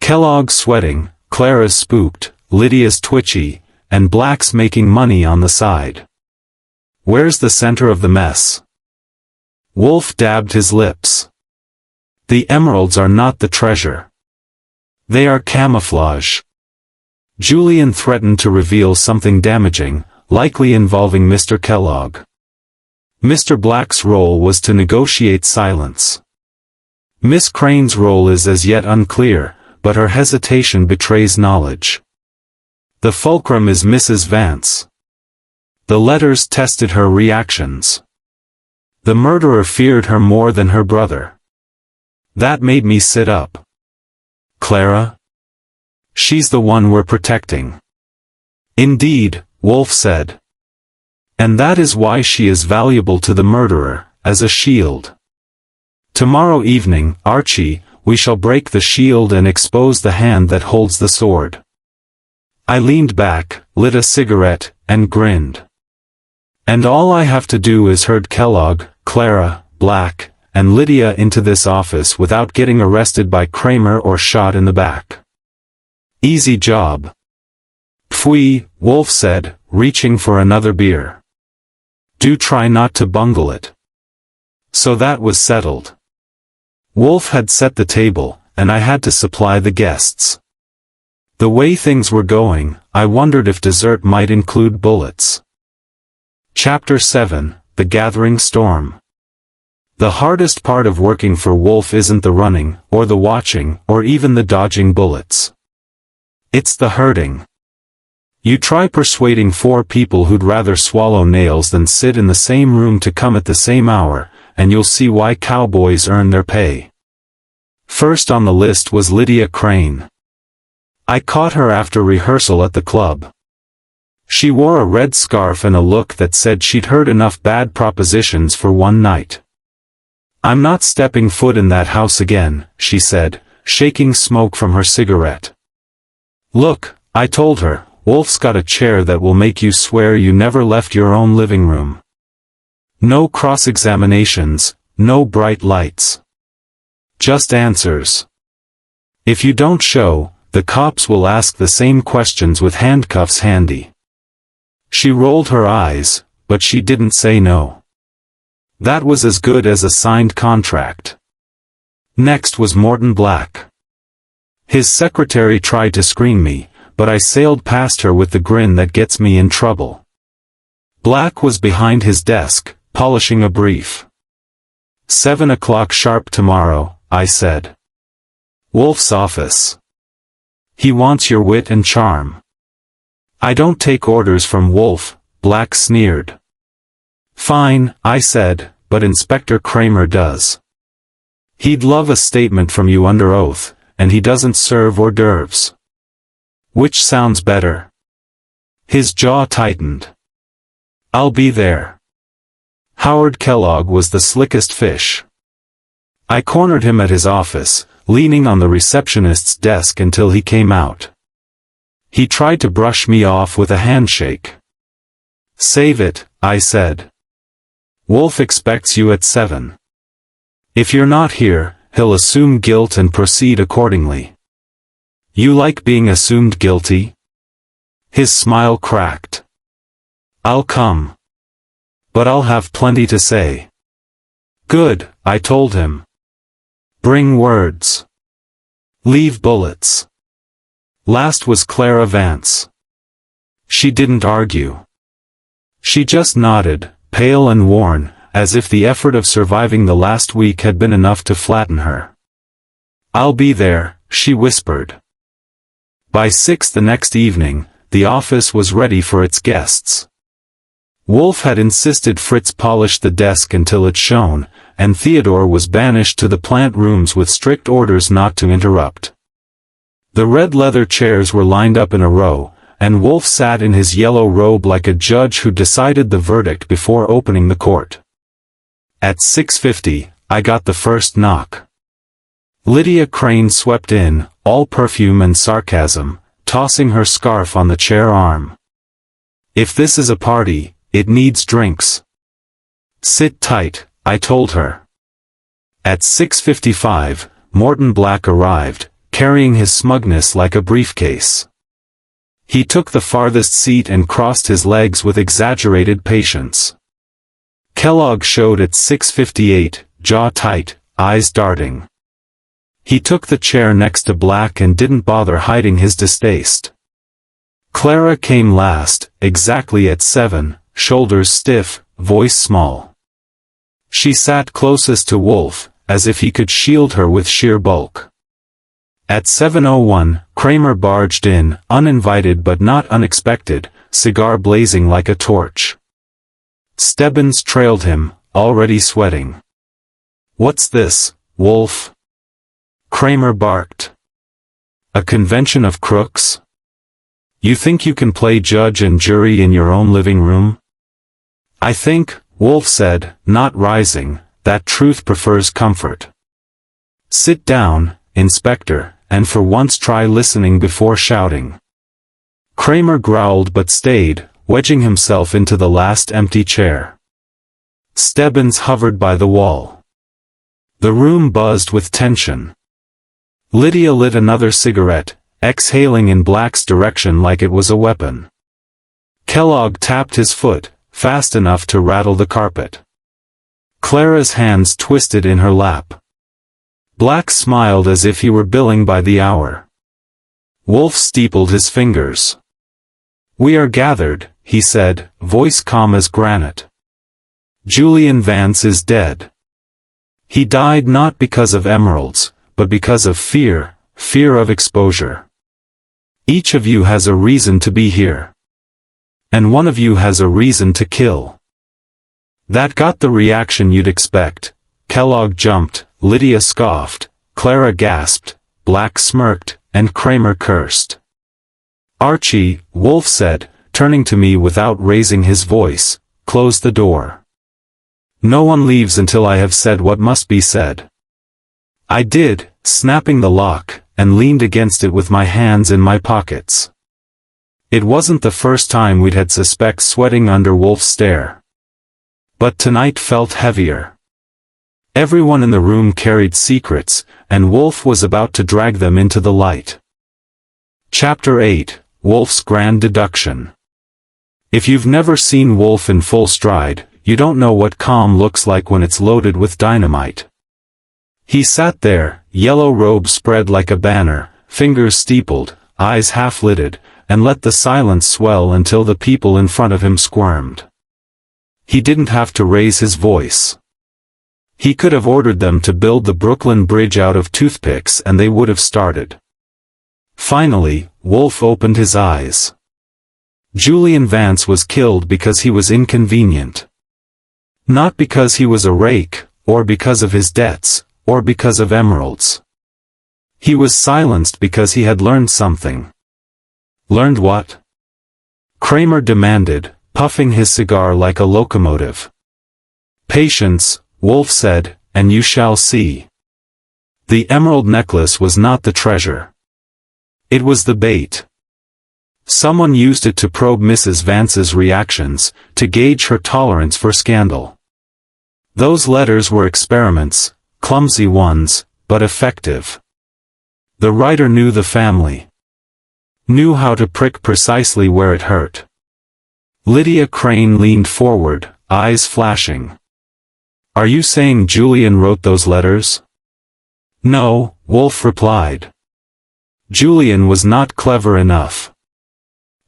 Kellogg's sweating, Clara's spooked, Lydia's twitchy, and Black's making money on the side. Where's the center of the mess? Wolfe dabbed his lips. The emeralds are not the treasure. They are camouflage. Julian threatened to reveal something damaging, likely involving Mr. Kellogg. Mr. Black's role was to negotiate silence. Miss Crane's role is as yet unclear, but her hesitation betrays knowledge. The fulcrum is Mrs. Vance. The letters tested her reactions. The murderer feared her more than her brother. That made me sit up. Clara? She's the one we're protecting. Indeed, Wolfe said. And that is why she is valuable to the murderer, as a shield. Tomorrow evening, Archie, we shall break the shield and expose the hand that holds the sword. I leaned back, lit a cigarette, and grinned. And all I have to do is herd Kellogg, Clara, Black, and Lydia into this office without getting arrested by Cramer or shot in the back. Easy job. Pfui, Wolfe said, reaching for another beer. Do try not to bungle it. So that was settled. Wolfe had set the table, and I had to supply the guests. The way things were going, I wondered if dessert might include bullets. Chapter 7, The Gathering Storm. The hardest part of working for Wolfe isn't the running, or the watching, or even the dodging bullets. It's the herding. You try persuading 4 people who'd rather swallow nails than sit in the same room to come at the same hour, and you'll see why cowboys earn their pay. First on the list was Lydia Crane. I caught her after rehearsal at the club. She wore a red scarf and a look that said she'd heard enough bad propositions for one night. I'm not stepping foot in that house again, she said, shaking smoke from her cigarette. Look, I told her, Wolfe's got a chair that will make you swear you never left your own living room. No cross-examinations, no bright lights. Just answers. If you don't show, the cops will ask the same questions with handcuffs handy. She rolled her eyes, but she didn't say no. That was as good as a signed contract. Next was Morton Black. His secretary tried to screen me, but I sailed past her with the grin that gets me in trouble. Black was behind his desk, polishing a brief. 7 o'clock sharp tomorrow, I said. Wolfe's office. He wants your wit and charm. I don't take orders from Wolfe, Black sneered. Fine, I said, but Inspector Cramer does. He'd love a statement from you under oath, and he doesn't serve hors d'oeuvres. Which sounds better? His jaw tightened. I'll be there. Howard Kellogg was the slickest fish. I cornered him at his office, leaning on the receptionist's desk until he came out. He tried to brush me off with a handshake. Save it, I said. Wolfe expects you at 7. If you're not here, he'll assume guilt and proceed accordingly. You like being assumed guilty? His smile cracked. I'll come. But I'll have plenty to say. Good, I told him. Bring words. Leave bullets. Last was Clara Vance. She didn't argue. She just nodded, pale and worn, as if the effort of surviving the last week had been enough to flatten her. I'll be there, she whispered. By 6 the next evening, the office was ready for its guests. Wolfe had insisted Fritz polish the desk until it shone, and Theodore was banished to the plant rooms with strict orders not to interrupt. The red leather chairs were lined up in a row, and Wolfe sat in his yellow robe like a judge who decided the verdict before opening the court. At 6:50, I got the first knock. Lydia Crane swept in, all perfume and sarcasm, tossing her scarf on the chair arm. If this is a party, it needs drinks. Sit tight, I told her. At 6:55, Morton Black arrived, carrying his smugness like a briefcase. He took the farthest seat and crossed his legs with exaggerated patience. Kellogg showed at 6:58, jaw tight, eyes darting. He took the chair next to Black and didn't bother hiding his distaste. Clara came last, exactly at 7, shoulders stiff, voice small. She sat closest to Wolfe, as if he could shield her with sheer bulk. At 7:01, Cramer barged in, uninvited but not unexpected, cigar blazing like a torch. Stebbins trailed him, already sweating. What's this, Wolfe? Cramer barked. A convention of crooks? You think you can play judge and jury in your own living room? I think, Wolfe said, not rising, that truth prefers comfort. Sit down, Inspector, and for once try listening before shouting. Cramer growled but stayed, wedging himself into the last empty chair. Stebbins hovered by the wall. The room buzzed with tension. Lydia lit another cigarette, exhaling in Black's direction like it was a weapon. Kellogg tapped his foot, fast enough to rattle the carpet. Clara's hands twisted in her lap. Black smiled as if he were billing by the hour. Wolfe steepled his fingers. We are gathered, he said, voice calm as granite. Julian Vance is dead. He died not because of emeralds, but because of fear, fear of exposure. Each of you has a reason to be here. And one of you has a reason to kill. That got the reaction you'd expect. Kellogg jumped, Lydia scoffed, Clara gasped, Black smirked, and Cramer cursed. Archie, Wolfe said, turning to me without raising his voice, close the door. No one leaves until I have said what must be said. I did, snapping the lock, and leaned against it with my hands in my pockets. It wasn't the first time we'd had suspects sweating under Wolfe's stare. But tonight felt heavier. Everyone in the room carried secrets, and Wolfe was about to drag them into the light. Chapter 8, Wolfe's Grand Deduction. If you've never seen Wolfe in full stride, you don't know what calm looks like when it's loaded with dynamite. He sat there, yellow robe spread like a banner, fingers steepled, eyes half-lidded, and let the silence swell until the people in front of him squirmed. He didn't have to raise his voice. He could have ordered them to build the Brooklyn Bridge out of toothpicks and they would have started. Finally, Wolfe opened his eyes. Julian Vance was killed because he was inconvenient. Not because he was a rake, or because of his debts, or because of emeralds. He was silenced because he had learned something. Learned what? Cramer demanded, puffing his cigar like a locomotive. Patience, Wolfe said, and you shall see. The emerald necklace was not the treasure. It was the bait. Someone used it to probe Mrs. Vance's reactions, to gauge her tolerance for scandal. Those letters were experiments, clumsy ones, but effective. The writer knew the family. Knew how to prick precisely where it hurt. Lydia Crane leaned forward, eyes flashing. Are you saying Julian wrote those letters? No, Wolfe replied. Julian was not clever enough.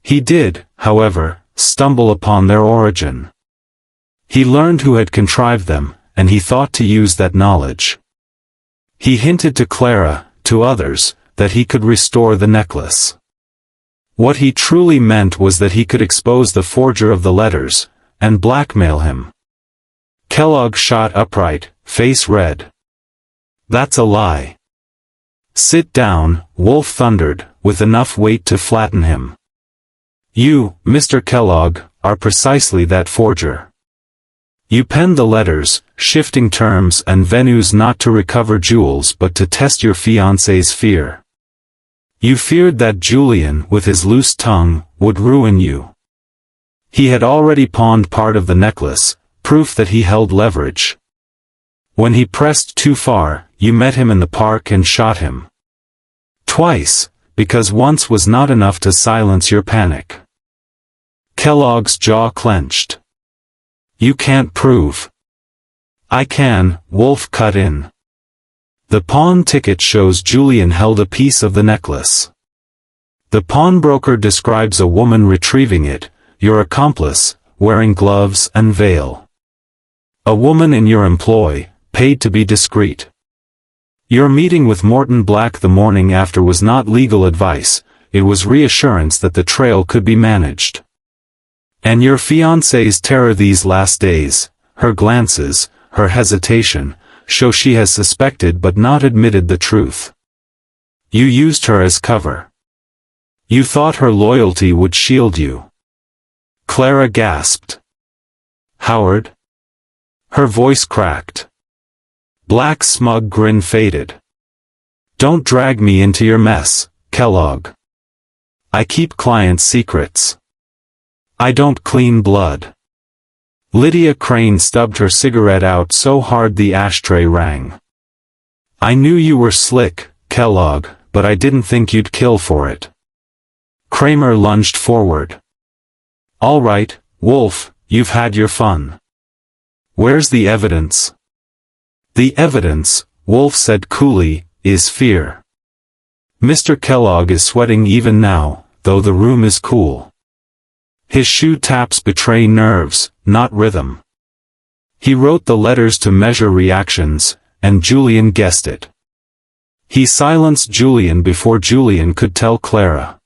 He did, however, stumble upon their origin. He learned who had contrived them, and he thought to use that knowledge. He hinted to Clara, to others, that he could restore the necklace. What he truly meant was that he could expose the forger of the letters, and blackmail him. Kellogg shot upright, face red. That's a lie. Sit down, Wolfe thundered, with enough weight to flatten him. You, Mr. Kellogg, are precisely that forger. You penned the letters, shifting terms and venues not to recover jewels but to test your fiancé's fear. You feared that Julian, with his loose tongue, would ruin you. He had already pawned part of the necklace, proof that he held leverage. When he pressed too far, you met him in the park and shot him. Twice, because once was not enough to silence your panic. Kellogg's jaw clenched. You can't prove. I can, Wolfe cut in. The pawn ticket shows Julian held a piece of the necklace. The pawnbroker describes a woman retrieving it, your accomplice, wearing gloves and veil. A woman in your employ, paid to be discreet. Your meeting with Morton Black the morning after was not legal advice, it was reassurance that the trail could be managed. And your fiancé's terror these last days, her glances, her hesitation, show she has suspected but not admitted the truth. You used her as cover. You thought her loyalty would shield you. Clara gasped. Howard? Her voice cracked. Black's smug grin faded. Don't drag me into your mess, Kellogg. I keep clients' secrets. I don't clean blood. Lydia Crane stubbed her cigarette out so hard the ashtray rang. I knew you were slick, Kellogg, but I didn't think you'd kill for it. Cramer lunged forward. All right, Wolfe, you've had your fun. Where's the evidence? The evidence, Wolfe said coolly, is fear. Mr. Kellogg is sweating even now, though the room is cool. His shoe taps betray nerves, not rhythm. He wrote the letters to measure reactions, and Julian guessed it. He silenced Julian before Julian could tell Clara.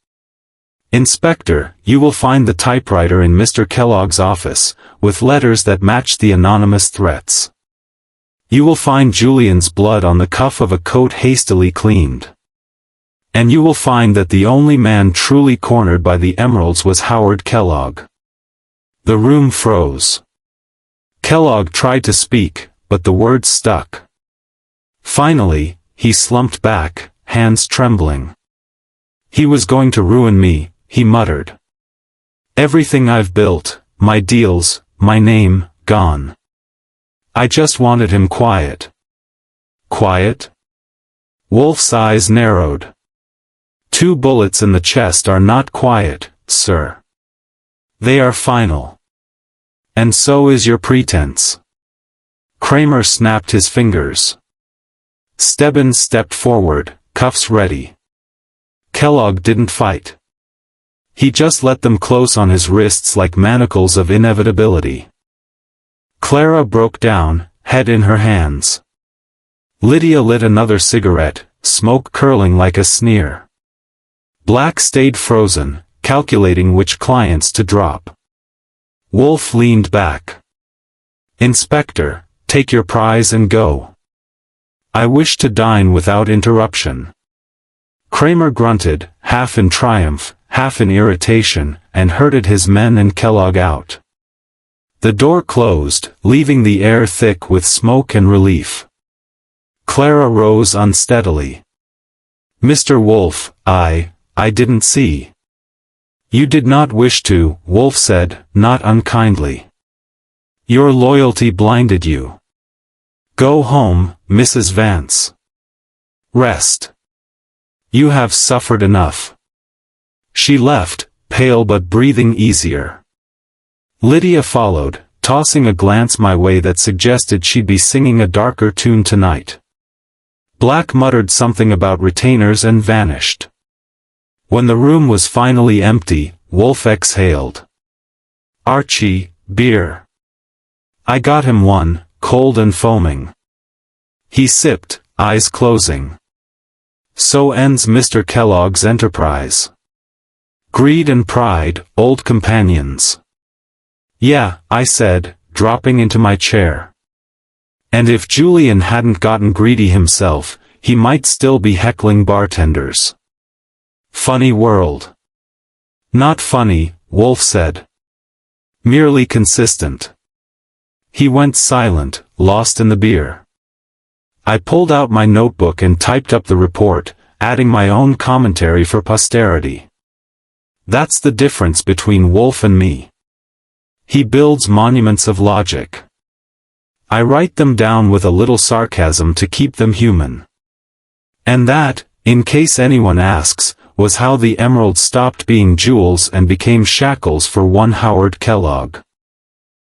Inspector, you will find the typewriter in Mr. Kellogg's office, with letters that match the anonymous threats. You will find Julian's blood on the cuff of a coat hastily cleaned. And you will find that the only man truly cornered by the emeralds was Howard Kellogg. The room froze. Kellogg tried to speak, but the words stuck. Finally, he slumped back, hands trembling. He was going to ruin me, he muttered. Everything I've built, my deals, my name, gone. I just wanted him quiet. Quiet? Wolfe's eyes narrowed. 2 bullets in the chest are not quiet, sir. They are final. And so is your pretense. Cramer snapped his fingers. Stebbins stepped forward, cuffs ready. Kellogg didn't fight. He just let them close on his wrists like manacles of inevitability. Clara broke down, head in her hands. Lydia lit another cigarette, smoke curling like a sneer. Black stayed frozen, calculating which clients to drop. Wolfe leaned back. Inspector, take your prize and go. I wish to dine without interruption. Cramer grunted, half in triumph, half in irritation, and herded his men and Kellogg out. The door closed, leaving the air thick with smoke and relief. Clara rose unsteadily. Mr. Wolfe, I didn't see. You did not wish to, Wolfe said, not unkindly. Your loyalty blinded you. Go home, Mrs. Vance. Rest. You have suffered enough. She left, pale but breathing easier. Lydia followed, tossing a glance my way that suggested she'd be singing a darker tune tonight. Black muttered something about retainers and vanished. When the room was finally empty, Wolfe exhaled. Archie, beer. I got him one, cold and foaming. He sipped, eyes closing. So ends Mr. Kellogg's enterprise. Greed and pride, old companions. Yeah, I said, dropping into my chair. And if Julian hadn't gotten greedy himself, he might still be heckling bartenders. Funny world. Not funny, Wolfe said. Merely consistent. He went silent, lost in the beer. I pulled out my notebook and typed up the report, adding my own commentary for posterity. That's the difference between Wolfe and me. He builds monuments of logic. I write them down with a little sarcasm to keep them human. And that, in case anyone asks, was how the emerald stopped being jewels and became shackles for one Howard Kellogg.